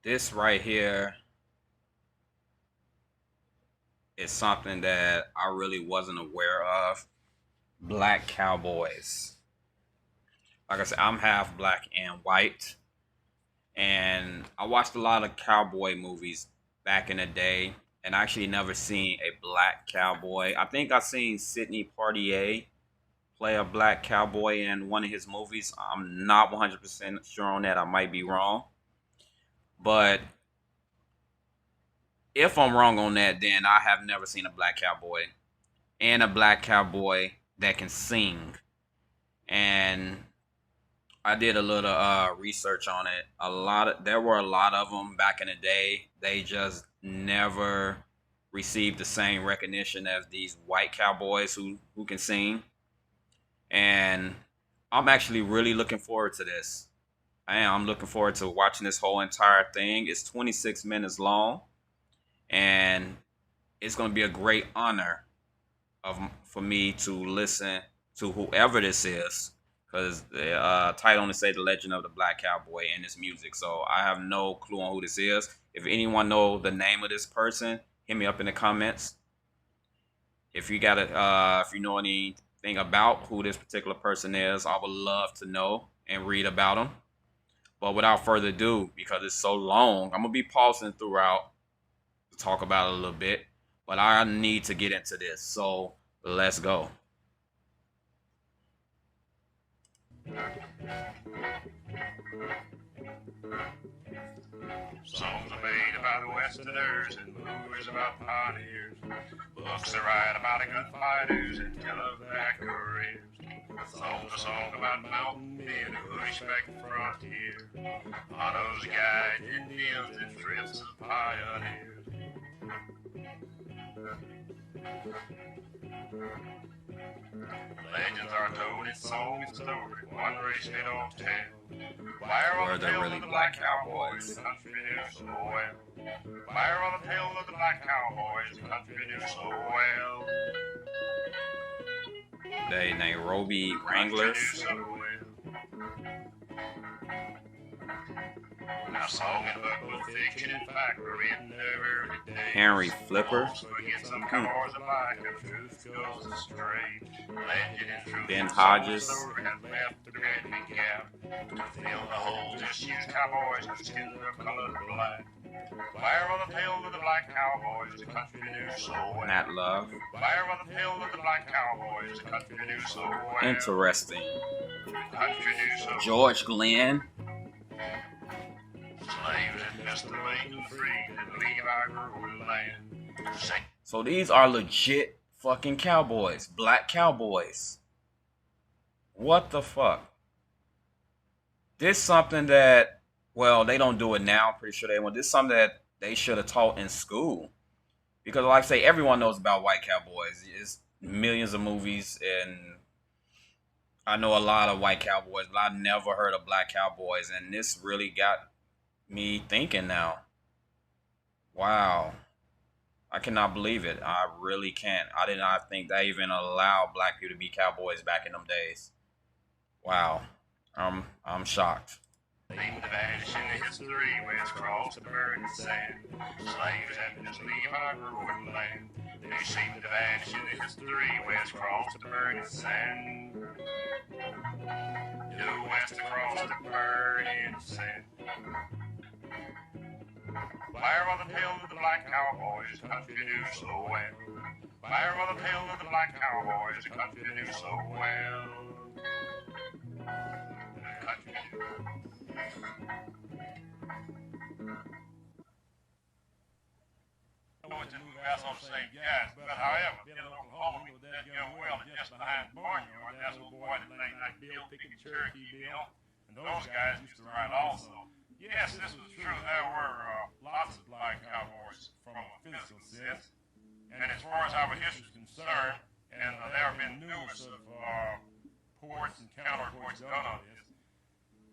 This right here is something that I really wasn't aware of. Black cowboys. Like I said, I'm half black and white, and I watched a lot of cowboy movies back in the day, and I actually never seen a black cowboy. I think I seen Sidney Poitier play a black cowboy in one of his movies. I'm not 100% sure on that. I might be wrong, but if I'm wrong on that, then I have never seen a black cowboy and a black cowboy that can sing. And I did a little research on it. There were a lot of them back in the day. They just never received the same recognition as these white cowboys who can sing. And I'm actually really looking forward to this. I am. I'm looking forward to watching this whole entire thing. It's 26 minutes long, and it's going to be a great honor for me to listen to whoever this is, because the title only say the legend of the black cowboy and his music. So I have no clue on who this is. If anyone know the name of this person, hit me up in the comments. If you know anything about who this particular person is, I would love to know and read about them. But without further ado, because it's so long, I'm gonna be pausing throughout to talk about it a little bit. But I need to get into this, so let's go. Songs are made about the Westerners and movies about pioneers. Books are write about the gunfighters and tell of their careers. Songs are song about mountain men who respect the frontier. Mottos guide Indians and trips of pioneers. Legends are told in song and story, one race they don't tell. Fire on Were the the tail really of the black black cowboys, cowboys? the country knew so well. Fire on the tail of the black cowboys, the country knew so well. They Nairobi Country Wranglers. knew so well. Now song and book, both fiction and fact were written every day. Henry Flipper. So again, some cowboys are black and truth goes astray. Legend and truth Ben and song and Hodges. story have left the great big gap. To fill the holes, just use cowboys whose skins are colored black. Fire on the tail of the black cowboys, the country knew so well. Nat Love. Fire on the tail of the black cowboys, the country knew so well. Interesting. Country knew so well. George Glenn. Slaves and Mr. Lincoln freed and leave our growing land. So these are legit fucking cowboys. Black cowboys. What the fuck? This something that, well, they don't do it now. I'm pretty sure they won't. This is something that they should have taught in school. Because like I say, everyone knows about white cowboys. It's millions of movies, and I know a lot of white cowboys, but I've never heard of black cowboys. And this really got me thinking now. Wow. I cannot believe it. I really can't. I did not think they even allowed black people to be cowboys back in them days. Wow. I'm shocked. Seem to vanish in the history where it's crossed the burning sand. Slaves had to just leave our growing land. They seem to vanish in the history where it's crossed the burning sand. Due west across the burning sand. Fire on the tail of the black cowboys, the country knew so well. Fire on the tail of the black cowboys, the country knew so well. The country knew. To move out on the same guys, but however, in Oklahoma, we know that young well and just behind the barnyard, that's old boy that late night Bill picking Cherokee Bill, and those guys used to ride also. Yes, this was true. There were lots of black cowboys from a physical sense, and as far as our history is concerned, and there have been numerous of reports and counter reports done on this.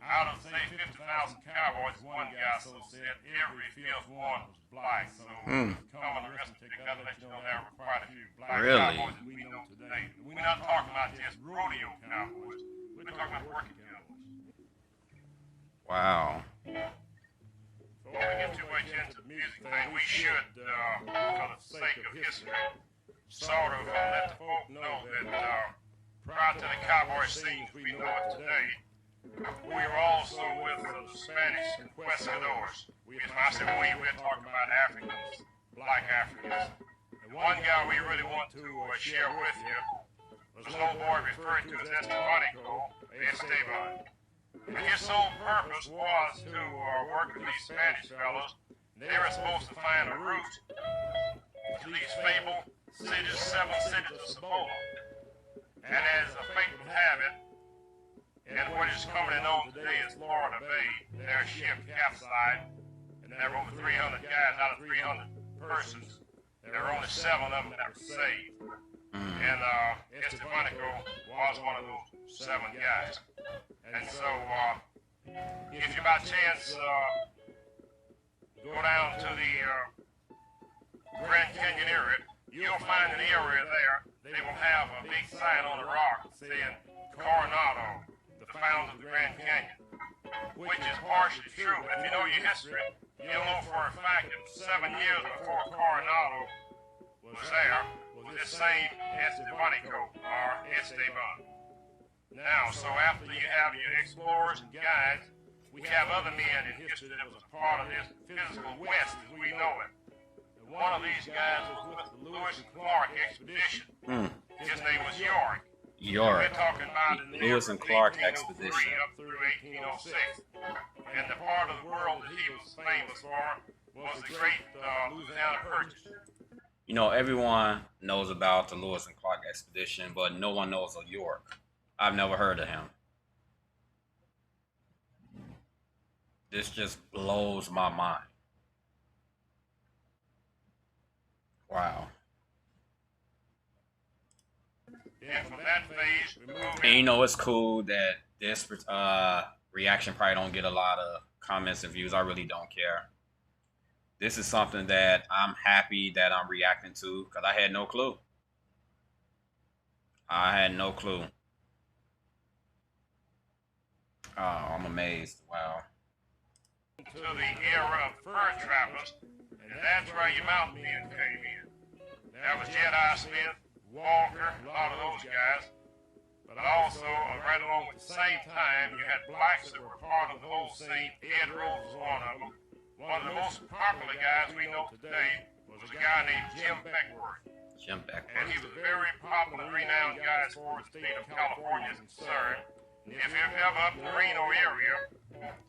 Out of, say, 50,000 cowboys, one guy so said every fifth one was black. So, common arithmetic, that'll let you know there were quite a few black Really? cowboys that we know today. We're not talking about just rodeo cowboys. We're talking about working cowboys. Wow. before we get too much into the music thing, we should, for the sake of history, sort of let the folk know that prior to the cowboy scene as we know it today, we were also with the Spanish conquistadors. When I say we're talking about Africans, black Africans. And one guy we really want to share with you was an old boy referred to as Esteban. And his sole purpose was to work with these Spanish fellows. They were supposed to find a route to these fabled cities, 7 cities of Cibola. And as a fate would have it, and what is commonly known today as Florida Bay, their ship capsized, and there were over 300 guys out of 300 persons. There were only 7 of them that were saved. And Estebanico was one of those 7 guys. And so, if you by chance go down to the Grand Canyon area, you'll find an area there. They will have a big sign on the rock saying Coronado, the founder of the Grand Canyon, which is partially true. If you know your history, you'll know for a fact that 7 years before Coronado was there, was this same Estebanico, or Esteban. Now, so after you have your explorers and guides, we have other men in history that was a part of this physical West as we know it. And one of these guys was with the Lewis and Clark expedition. His name was York. We're talking about the Lewis and Clark expedition. Up through 1806. And the part of the world that he was famous for was the great Louisiana Purchase. You know, everyone knows about the Lewis and Clark expedition, but no one knows of York. I've never heard of him. This just blows my mind. Wow. And from that phase, we move And you know, it's cool that this reaction probably don't get a lot of comments and views. I really don't care. This is something that I'm happy that I'm reacting to because I had no clue. I had no clue. Oh, I'm amazed. Wow. to the era of fur travelers, and that's where your mountain men came in. That was Jedi Smith, Walker, a lot of those guys. But also, right along at the same time, you had blacks that were part of the whole scene. Ed Rose was one of them. One of the most popular guys we know today was a guy named Jim Beckworth. Jim Beckworth. And he was a very popular, renowned guy as far as the state of California is concerned. If you're ever up in the Reno area,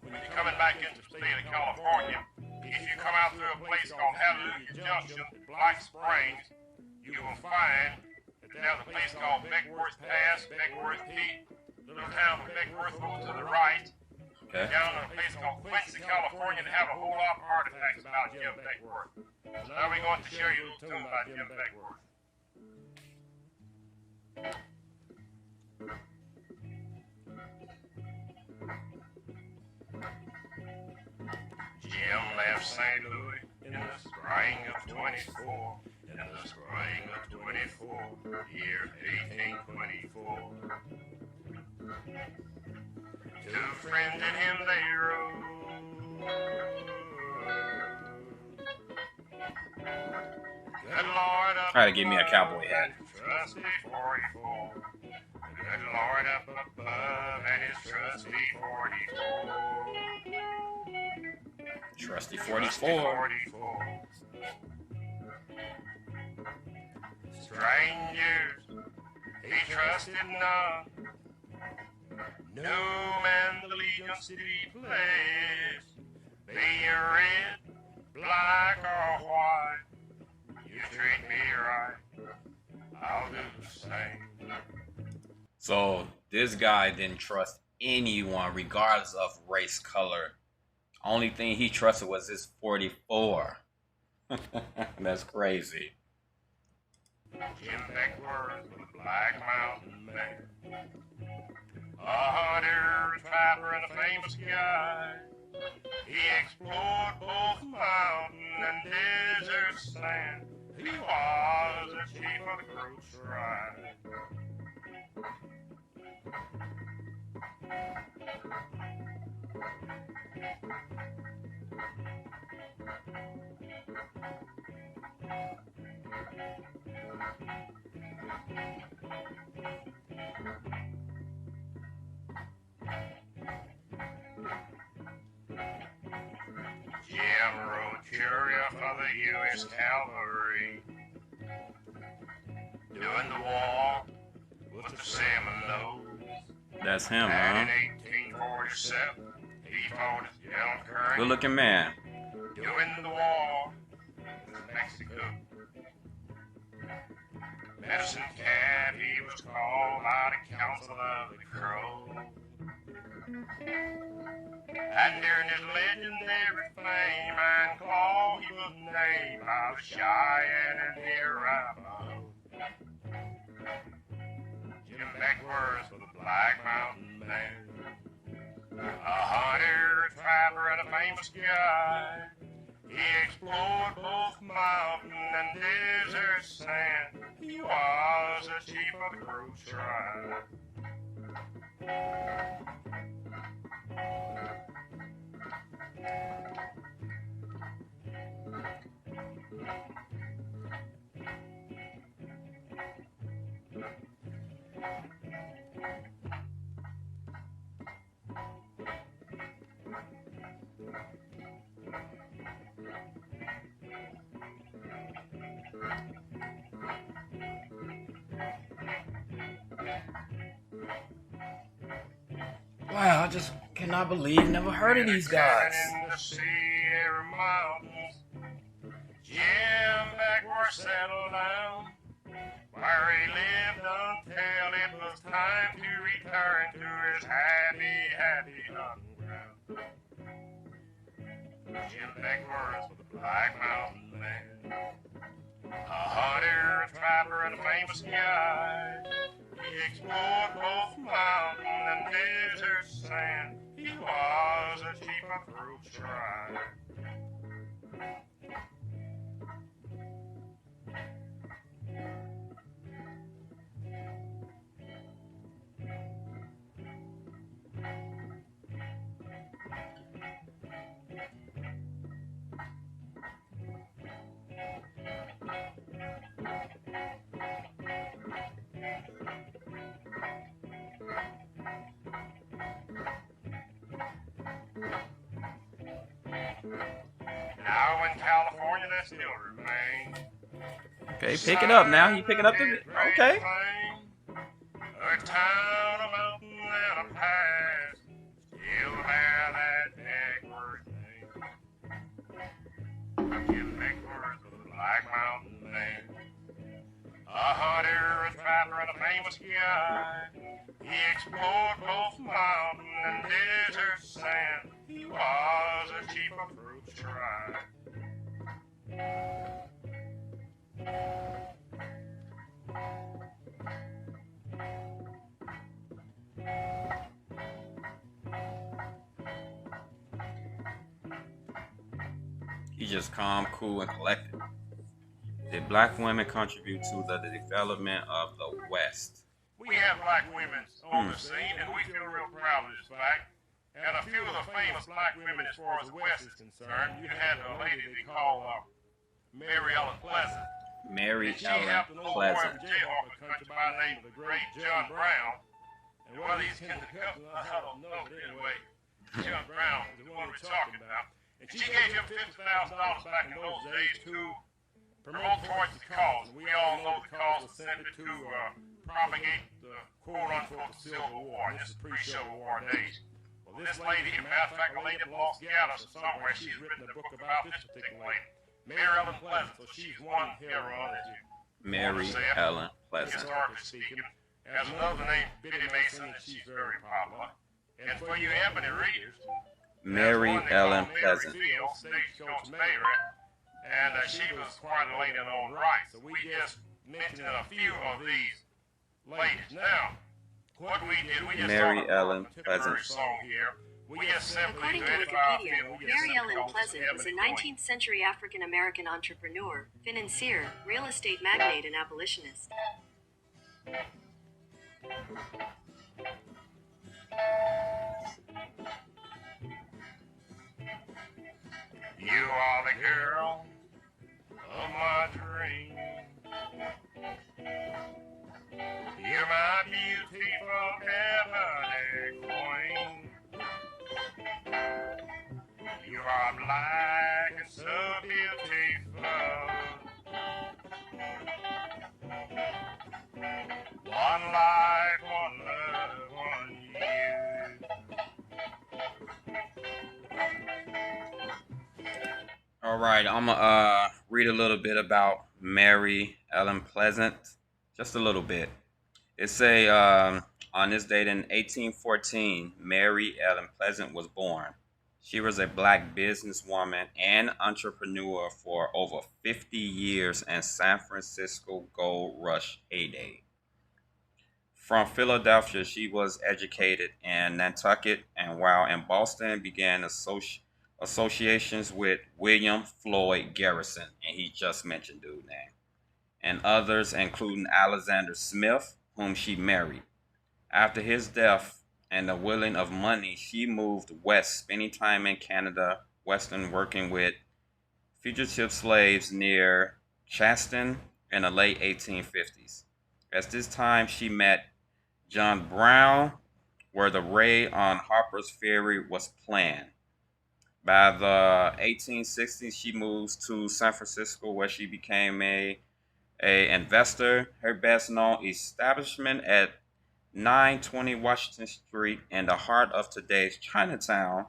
when you're coming back into the state of California, if you come out through a place called Hallelujah Junction at Black Springs, you will find that there's a place called Beckworth Pass, Beckworth Peak, little town of Beckworth over to the right. Okay. Down in a place called Quincy, California, they have a whole lot of artifacts about Jim Beckworth. So now we're going to show you a little tune about Jim Beckworth. Jim left St. Louis in the spring of 24. In the spring of 24, year 1824. Two friends and him they rode. Good Lord up Try to give me a cowboy hat. trusty 44. Good Lord up above and his trusty 44. Trusty Trusty 44. 44. Strangers, he trusted none. No man's allegiance did he place. Be you red, black, or white, you treat me right, I'll do the same. So this guy didn't trust anyone, regardless of race, color. Only thing he trusted was his 44. That's crazy. Jim Beckworth with a Black Mountain man, a hunter, trapper, and a famous guy. He explored both mountain and desert sand. He was the chief of the Crow tribe. Jim rode courier for the U.S. Cavalry, doing the war with the Seminoles. That's him, And huh? in 1847, he fought as General Curry, Good looking man. doing the war with Mexico. Medicine Cat, he was called by the Council of the Crow. And during his legendary fame and claw, he was named by the Cheyenne and the Arapaho. Jim Beckworth was the Black Mountain Man, a hunter, a trapper, and a famous guy. He explored both mountain and desert sand. He was the chief of the Crow tribe. Wow, I just cannot believe never heard of these guys. In the Sierra Mountains, Jim Beckworth settled down, where he lived until it was time to return to his happy, happy hunting ground. Jim Beckworth was the Black Mountain Man, a hunter, a trapper, and a famous guy. He explored both mountain and desert sand. He was a chief of the Crow tribe. Now in California, there still remains Okay, pick it up now. You picking up the okay. a town, a mountain, and a pass still bear that Beckworth name. Jim Beckworth was a Black Mountain Man, a hunter, a trapper, and a famous guy. He explored both mountain and desert sand. He was a chief of the Crow tribe. He's just calm, cool, and collected. Did black women contribute to the development of the West? We have black women on the scene, and we feel real proud of this fact. And a few of the famous black women, as far as the West is concerned, you had a lady they call Mary Ellen Pleasant. Mary She Ellen helped an old boy Pleasant. from Jayhawk country by the name of the great John Brown. And whether he's kin to Cubs, I don't know, but anyway, John Brown is the one we're talking about. And she gave him $50,000 back in those days to promote towards the cause. We all know the cause was simply to propagate the quote-unquote Civil War. And this is pre-Civil War days. Well, this lady, as a matter of fact, a lady from Los Gatos or somewhere, she's written a book about this particular lady, Mary Ellen Pleasant. So she's one hero on it. Mary Ellen Pleasant. Historically speaking, has another name, Biddy Mason, and she's very popular. And for you Ebony readers, Mary Ellen Pleasant. Stagecoach Mayor, and she was quite a lady in her own right. So we just mentioned a few of these ladies. Now, what we did, we just Mary thought of Ellen a contemporary Pleasant. song here. We just simply According to did it by our Wikipedia, feel. We just Mary simply Ellen called this Pleasant was a Ebony 19th century African American entrepreneur, financier, real estate magnate, and abolitionist. You are the girl of my dream. You're my beautiful ebony queen. You are black and so beautiful. One life, one love, one you. All right, I'm gonna read a little bit about Mary Ellen Pleasant, just a little bit. It say on this date in 1814, Mary Ellen Pleasant was born. She was a black businesswoman and entrepreneur for over 50 years in San Francisco gold rush heyday. From Philadelphia, she was educated in Nantucket, and while in Boston, began associations with William Floyd Garrison, and he just mentioned dude name, and others, including Alexander Smith, whom she married. After his death and the willing of money, she moved west, spending time in Canada, Western, working with fugitive slaves near Charleston in the late 1850s. At this time, she met John Brown, where the raid on Harper's Ferry was planned. By the 1860s, she moves to San Francisco, where she became a investor. Her best known establishment at 920 Washington Street in the heart of today's Chinatown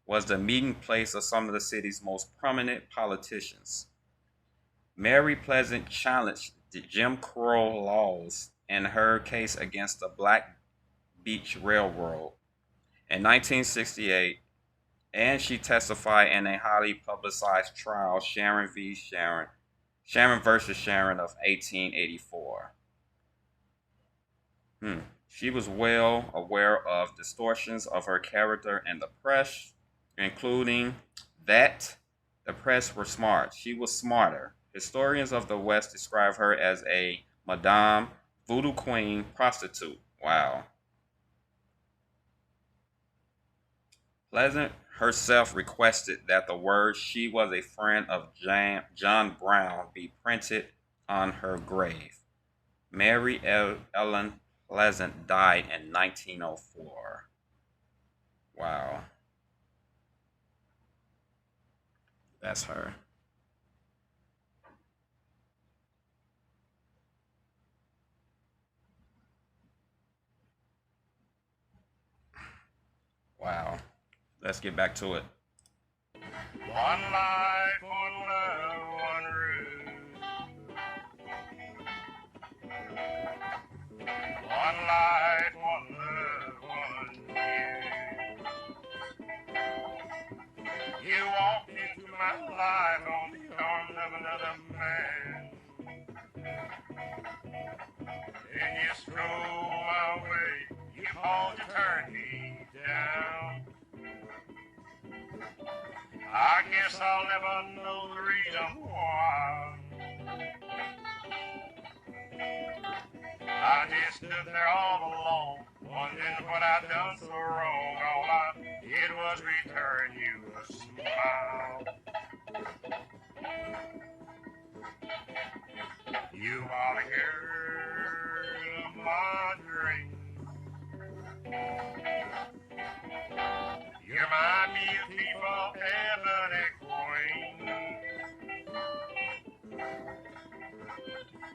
was the meeting place of some of the city's most prominent politicians. Mary Pleasant challenged the Jim Crow laws in her case against the Black Beach Railroad in 1968, and she testified in a highly publicized trial, Sharon versus Sharon of 1884. She was well aware of distortions of her character in the press, including that the press were smart. She was smarter. Historians of the West describe her as a Madame Voodoo Queen prostitute. Wow. Pleasant herself requested that the words "she was a friend of John Brown" be printed on her grave. Mary Ellen Pleasant died in 1904. Wow. That's her. Wow. Let's get back to it. One life, one love, one root. One life, one love, one you. You walked into my life on the arms of another man. And you strolled my way. You called to turn me down. I guess I'll never know the reason why. I just stood there all alone, wondering what I'd done so wrong. All I did was return you a smile. You are the girl of my dreams. You're my beautiful ebony queen.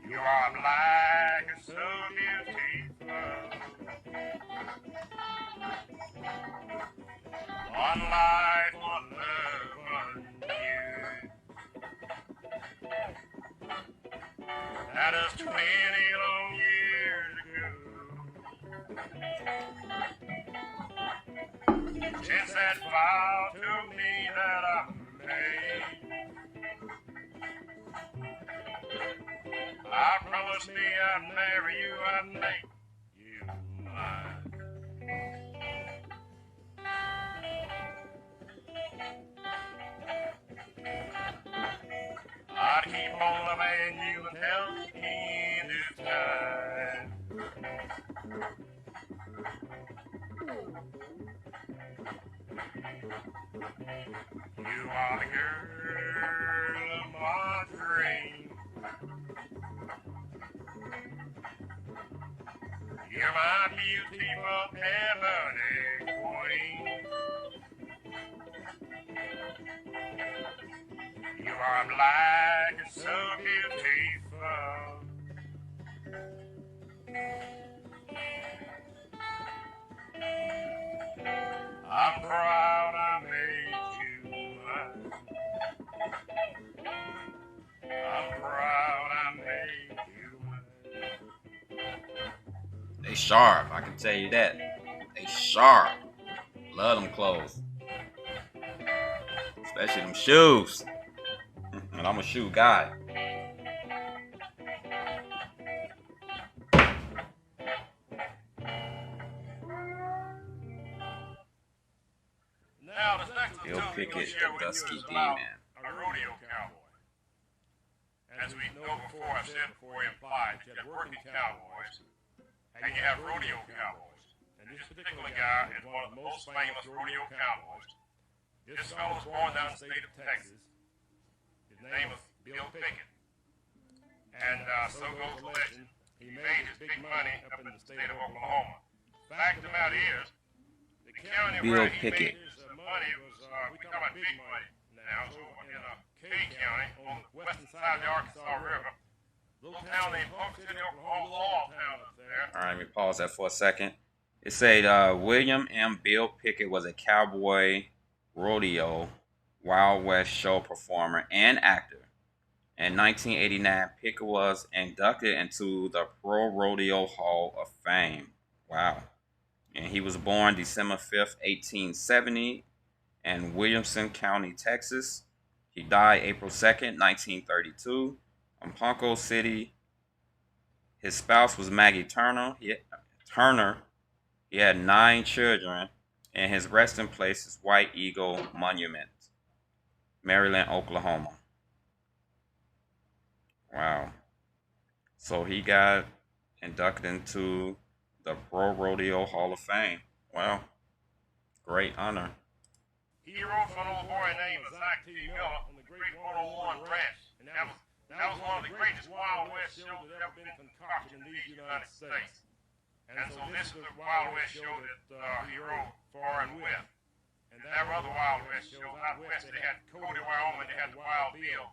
You are black and so beautiful. One life, one love, one you. That is 20 long years ago. Since that vow to me that I made, I promised me I'd marry you, I'd make you mine. I'd keep on loving you until the end of time. You are the girl of my dreams. You're my beautiful ebony queen. You are black and so beautiful. I'm proud I made you mine. I'm proud I made you mine. They sharp, I can tell you that. They sharp. Love them clothes. Especially them shoes. And I'm a shoe guy. Now, this next Bill tune Pickett, we'll share the with you Dusky is about D-Man. a rodeo cowboy. As we know before, I've said before, implied, you have working cowboys, and you have rodeo cowboys. And this particular guy is one of the most famous rodeo cowboys. This fellow was born down in the state of Texas. His name was Bill Pickett. And so goes the legend, he made his big money up in the state of Oklahoma. Fact of the matter is, the county Bill where he Pickett. made his money was, we talk about big money now, so in Kane County, on the western side of the Arkansas River, little town named Polk City, Oklahoma, little log town up there. All right, let me pause that for a second. It said William M. Bill Pickett was a cowboy, rodeo, Wild West show performer and actor. In 1989, Pickett was inducted into the Pro Rodeo Hall of Fame. Wow. And he was born December 5th, 1870 in Williamson County, Texas. He died April 2nd, 1932 in Ponco City. His spouse was Maggie Turner. He had 9 children, and his resting place is White Eagle Monument, Maryland, Oklahoma. Wow. So he got inducted into the Pro Rodeo Hall of Fame. Wow. Great honor. He wrote for an old boy named Zach T. Miller on the Great 101 Ranch. And that was one of the greatest Wild West shows that ever been concocted in these United States. And so this is the Wild West show that he wrote for and with. And there were other Wild West shows out west. They had Cody, Wyoming. They had the Wild Bill.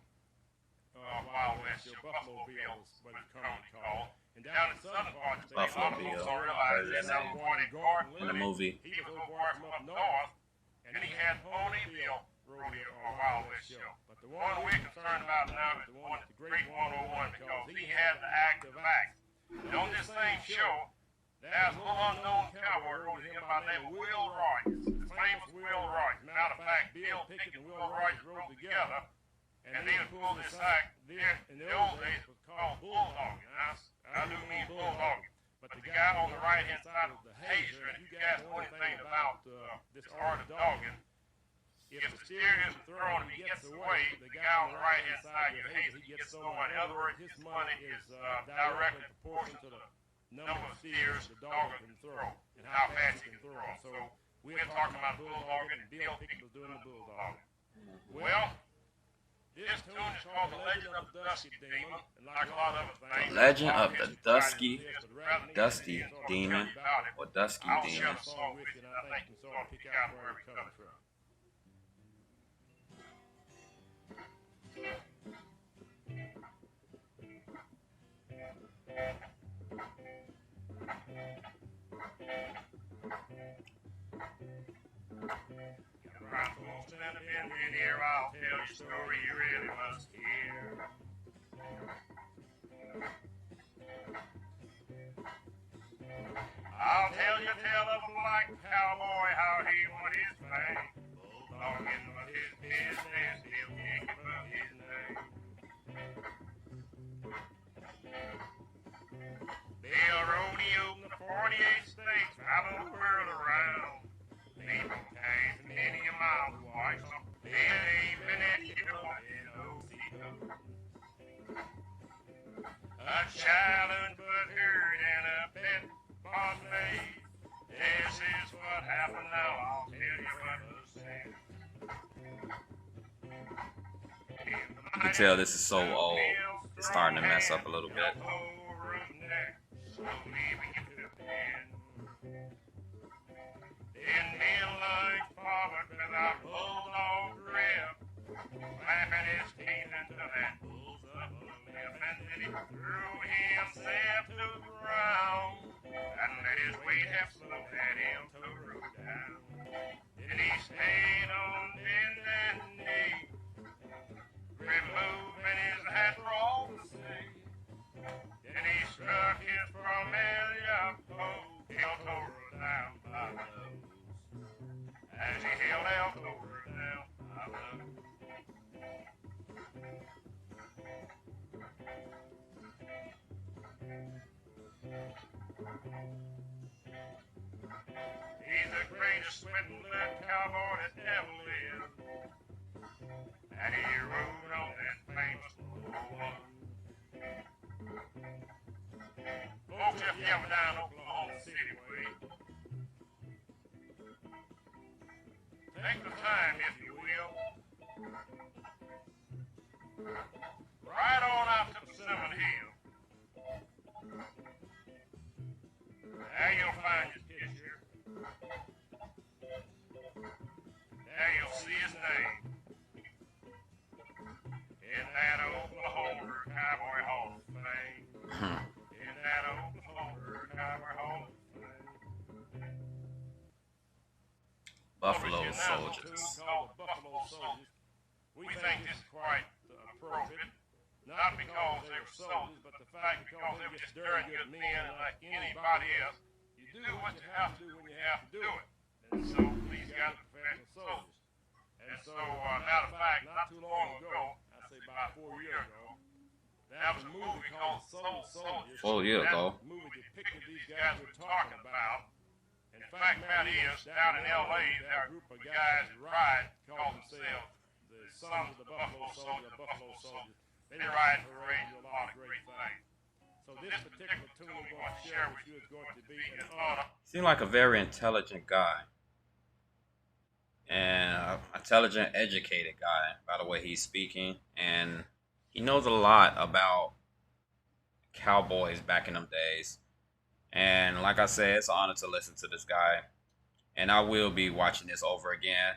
Wild West show, Buffalo Bill was what it's commonly called. And down in the southern part of the state, Buffalo a lot of folks Bill. don't realize this. That was one in Gordon In the movie. He was a boy from up north, and he had Pony Bill Rodeo or Wild West show. But the one we're concerned about now is the one at the Great 101 because he had the active act. And on this same show, there's a little unknown cowboy rode here by the name of Will Roy. The famous Will Roy. Matter of fact, Bill Pickett and Will Roy rode together. And they would pull this act there in the old days was called bulldogging. I do mean bulldogging. But the guy on the right hand side was the hazer. And if you guys know anything about this art of dogging, if the steer isn't thrown and he gets away, the guy on the right hand side, your hazer, he gets someone. In other words, his money is directly proportional to the number of steers the dogger can throw and how fast he can throw them. So we're talking about bulldogging, and Bill Pickett was doing the bulldogging. Well, this tune is called The Legend of the Dusky Demon, and like a lot of things, Legend of the Dusty Demon, or Dusky I'll Demon. share a song with you, and I think you can sort of pick out where it comes from. Right, folks, and if you've been here, I'll tell you a story you really must hear. I'll tell you a tale of a black cowboy, how he won his fame. Bulldogging was his business, Bill Pickett was his name. Bill rodeoed in the 48 states, traveled the world around. People came from many a mile to watch him. Bill ain't been at you in Osito. A challenge but heard and a bet was made. This is what happened now, I'll tell you what was said. You can tell this is so old. It's starting to mess up a little bit. slowly begin to bend. Then men like father with our bulldog grip, clamping his teeth into that bull's upper lip, and then he threw himself to the ground and let his weight have slowed that El Toro down. Then he stayed on bended knee, removing his hat for all to see. Then he struck his familiar pose, El Toro down by the nose, as he held El Toro down by the nose. He's the greatest sweating blood cowboy that ever lived, and he rode on that famous one. Folks, if you ever down Oklahoma City way, take the time, if you will, ride on out to Persimmon Hill. There you'll find his picture. There you'll see his name in that Oklahoma Cowboy Hall of Fame. In that Oklahoma Cowboy Hall of Fame. Buffalo Soldiers. Called the Buffalo Soldiers. We think this is quite appropriate, not because they were soldiers, but the fact because they were just darn good men, and like anybody else, you do what you have to do when you have to do it. And so these guys are professional soldiers. And so, matter of fact, not too long ago, I'd say about 4 years ago, there was a movie called Soul Soldiers. 4 years ago. That movie depicted these guys we're talking about. In fact, matter is, down in L.A., there are a group of guys that ride, call themselves the Sons of the Buffalo Soldiers, Buffalo Soldiers. They ride parade and do a lot of great things. So this particular tune we're going to share with you is going to be in honor. Seemed like a very intelligent guy. And an intelligent, educated guy, by the way he's speaking. And he knows a lot about cowboys back in them days. And like I said, it's an honor to listen to this guy. And I will be watching this over again.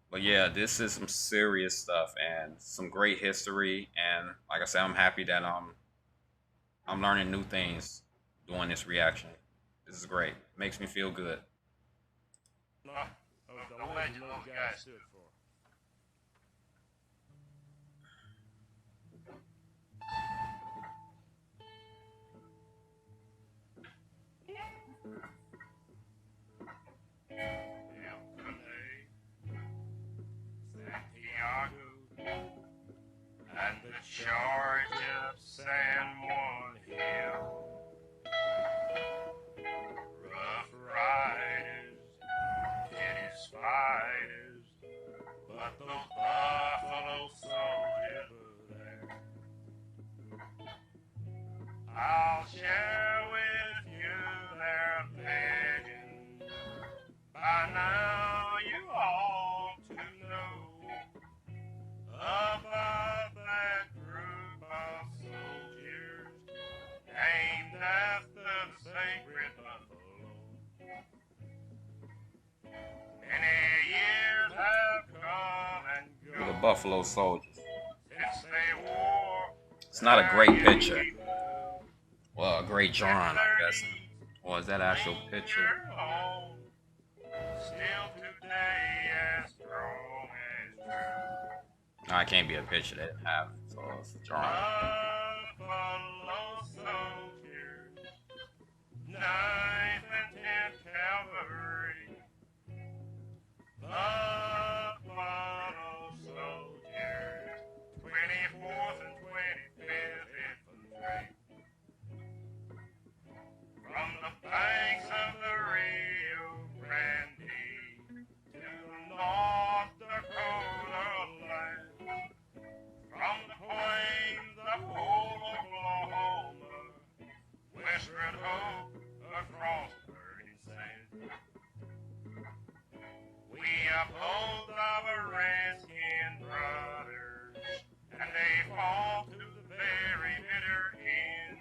But yeah, this is some serious stuff and some great history. And like I said, I'm happy that I'm learning new things doing this reaction. This is great. Makes me feel good. Of the legend those guys stood for. Santiago and the charge of San Juan Hill. Rough riders, Dennis fighters, but those Buffalo Soldiers were there. I'll share with you their legend. By now you ought to know about that group of soldiers named after the sacred buffalo. Many years have come and The gone Buffalo Soldiers. since they wore. It's not a great picture. Well, a great drawing, I'm guessing. Or is that actual picture? Still today as strong as true. No, it can't be a picture they didn't have. So it's a drawing. Buffalo Soldiers, 9th and 10th Cavalry. Buffalo Soldiers, 24th and 25th Infantry. From the banks of the Rio Grande to the North Dakota land, from the plains of Oklahoma, westward hope across the burning sand. We uphold our redskin brothers, and they fall to the very bitter end.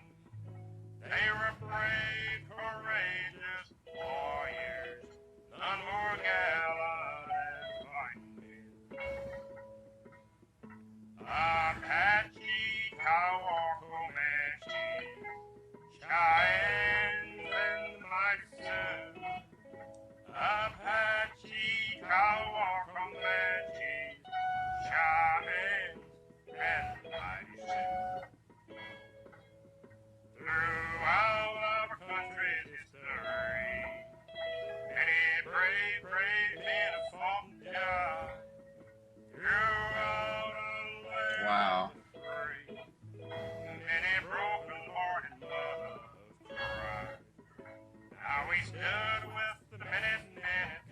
stood with the minute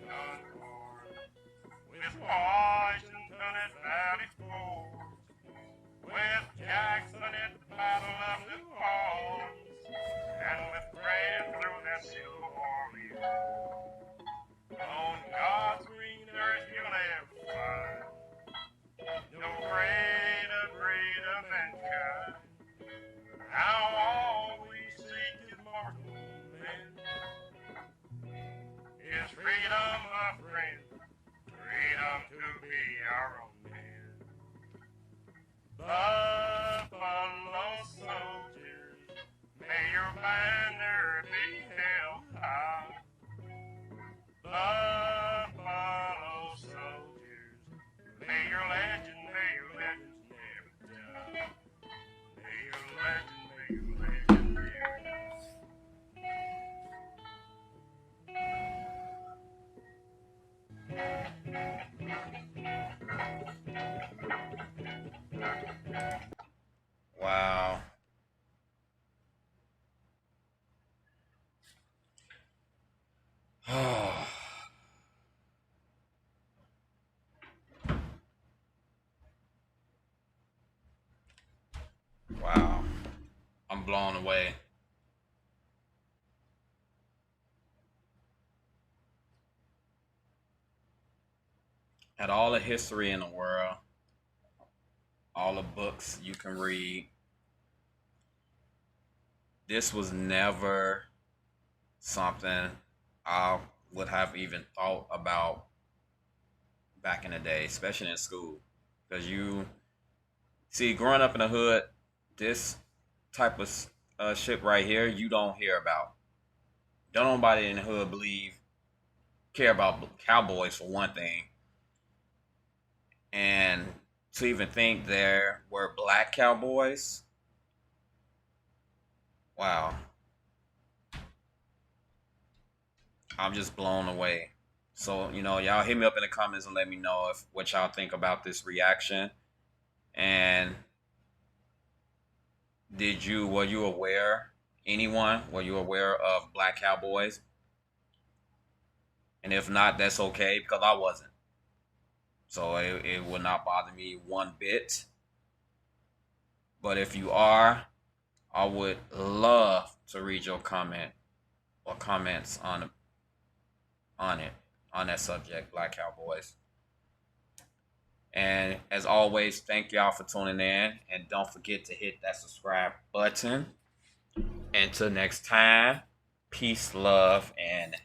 Concord, with Washington at Valley Forge, with Jackson at the Battle of New Orleans, and with Grant through the Civil War we rode. On God's green earth you'll never find no greater breed of mankind. Now all we seek is mortal men, is freedom, my friend, freedom to be our own man. Buffalo soldiers, may your banner be held high. Buffalo soldiers, may your legends never die. May your legend never die. Wow. Wow. I'm blown away. Had all the history in the world, all the books you can read. This was never something I would have even thought about back in the day, especially in school. Because you see, growing up in the hood, this type of shit right here, you don't hear about. Don't nobody in the hood care about cowboys for one thing. And to even think there were black cowboys, wow. I'm just blown away. So, y'all hit me up in the comments and let me know what y'all think about this reaction. And were you aware, were you aware of black cowboys? And if not, that's okay because I wasn't. So it would not bother me one bit. But if you are, I would love to read your comment or comments on that subject, black cowboys. And as always, thank y'all for tuning in. And don't forget to hit that subscribe button. Until next time, peace, love, and